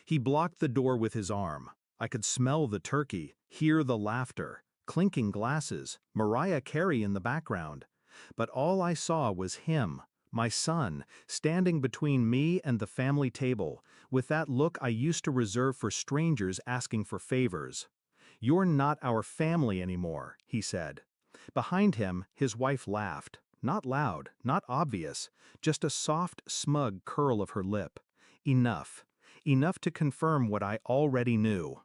He blocked the door with his arm. I could smell the turkey, hear the laughter, clinking glasses, Mariah Carey in the background. But all I saw was him, my son, standing between me and the family table, with that look I used to reserve for strangers asking for favors. "You're not our family anymore," he said. Behind him, his wife laughed. Not loud, not obvious, just a soft, smug curl of her lip. Enough. Enough to confirm what I already knew.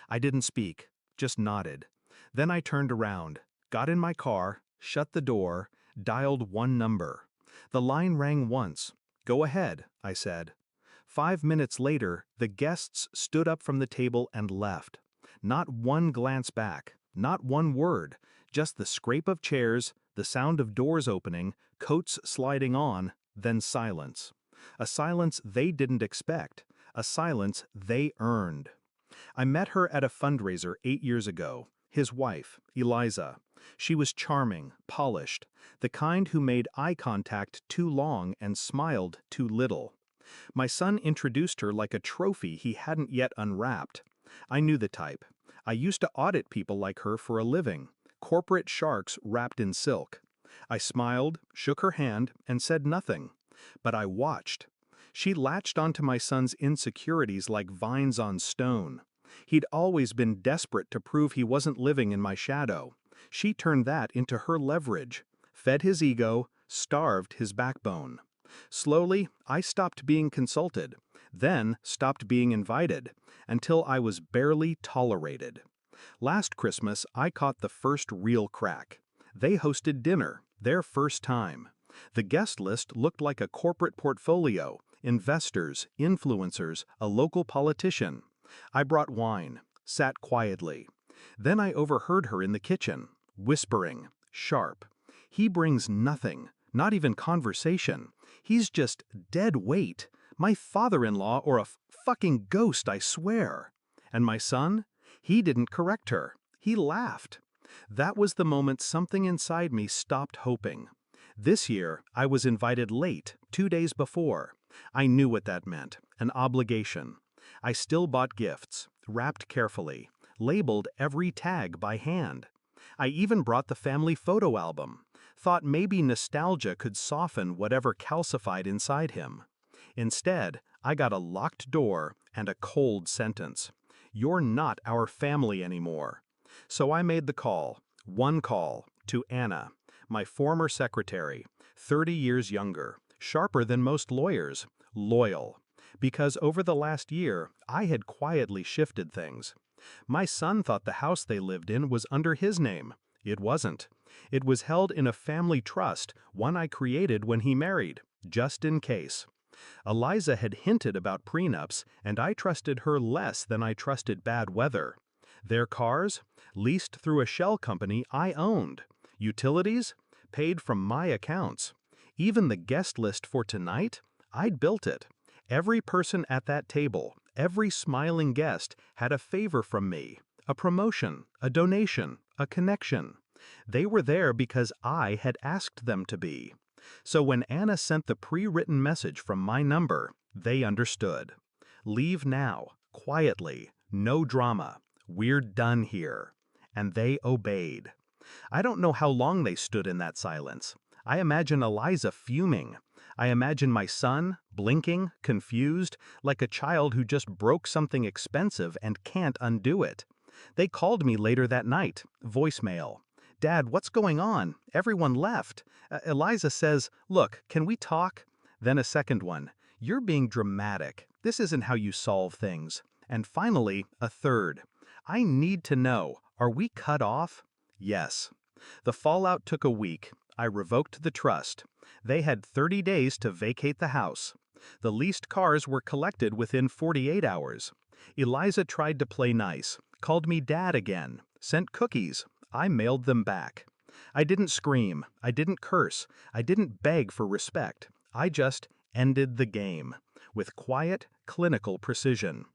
I didn't speak, just nodded. Then I turned around, got in my car, shut the door, dialed one number. The line rang once. "Go ahead," I said. 5 minutes later, the guests stood up from the table and left. Not one glance back, not one word, just the scrape of chairs, the sound of doors opening, coats sliding on, then silence. A silence they didn't expect, a silence they earned. I met her at a fundraiser 8 years ago, his wife, Eliza. She was charming, polished, the kind who made eye contact too long and smiled too little. My son introduced her like a trophy he hadn't yet unwrapped. I knew the type. I used to audit people like her for a living, corporate sharks wrapped in silk. I smiled, shook her hand, and said nothing. But I watched. She latched onto my son's insecurities like vines on stone. He'd always been desperate to prove he wasn't living in my shadow. She turned that into her leverage, fed his ego, starved his backbone. Slowly, I stopped being consulted, then stopped being invited, until I was barely tolerated. Last Christmas, I caught the first real crack. They hosted dinner, their first time. The guest list looked like a corporate portfolio, investors, influencers, a local politician. I brought wine, sat quietly. Then I overheard her in the kitchen, whispering, sharp. "He brings nothing, not even conversation. He's just dead weight. My father-in-law or a fucking ghost, I swear." And my son? He didn't correct her. He laughed. That was the moment something inside me stopped hoping. This year, I was invited late, 2 days before. I knew what that meant, an obligation. I still bought gifts, wrapped carefully, labeled every tag by hand. I even brought the family photo album, thought maybe nostalgia could soften whatever calcified inside him. Instead, I got a locked door and a cold sentence. "You're not our family anymore." So I made the call, one call, to Anna, my former secretary, 30 years younger, sharper than most lawyers, loyal. Because over the last year, I had quietly shifted things. My son thought the house they lived in was under his name. It wasn't. It was held in a family trust, one I created when he married, just in case. Eliza had hinted about prenups, and I trusted her less than I trusted bad weather. Their cars? Leased through a shell company I owned. Utilities? Paid from my accounts. Even the guest list for tonight? I'd built it. Every person at that table, every smiling guest, had a favor from me, a promotion, a donation, a connection. They were there because I had asked them to be. So when Anna sent the pre-written message from my number, they understood. "Leave now, quietly, no drama. We're done here." And they obeyed. I don't know how long they stood in that silence. I imagine Eliza fuming. I imagine my son, blinking, confused, like a child who just broke something expensive and can't undo it. They called me later that night, voicemail. "Dad, what's going on? Everyone left. Eliza says, 'Look, can we talk?'" Then a second one. "You're being dramatic. This isn't how you solve things." And finally, a third. "I need to know, are we cut off?" Yes. The fallout took a week. I revoked the trust. They had 30 days to vacate the house. The leased cars were collected within 48 hours. Eliza tried to play nice, called me dad again, sent cookies. I mailed them back. I didn't scream. I didn't curse. I didn't beg for respect. I just ended the game with quiet, clinical precision.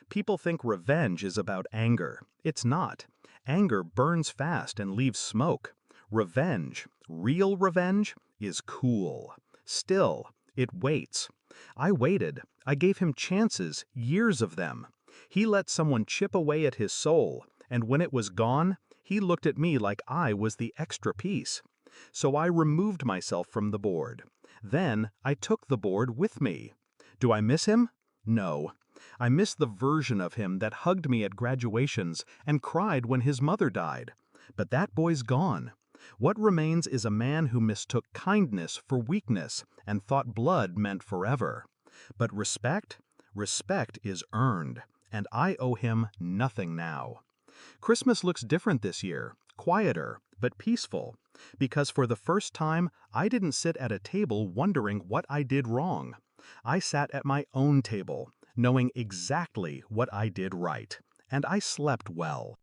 People think revenge is about anger. It's not. Anger burns fast and leaves smoke. Revenge, real revenge, is cool. Still, it waits. I waited. I gave him chances, years of them. He let someone chip away at his soul, and when it was gone, he looked at me like I was the extra piece. So I removed myself from the board. Then I took the board with me. Do I miss him? No. I miss the version of him that hugged me at graduations and cried when his mother died. But that boy's gone. What remains is a man who mistook kindness for weakness and thought blood meant forever. But respect? Respect is earned, and I owe him nothing now. Christmas looks different this year, quieter, but peaceful, because for the first time I didn't sit at a table wondering what I did wrong. I sat at my own table, knowing exactly what I did right, and I slept well.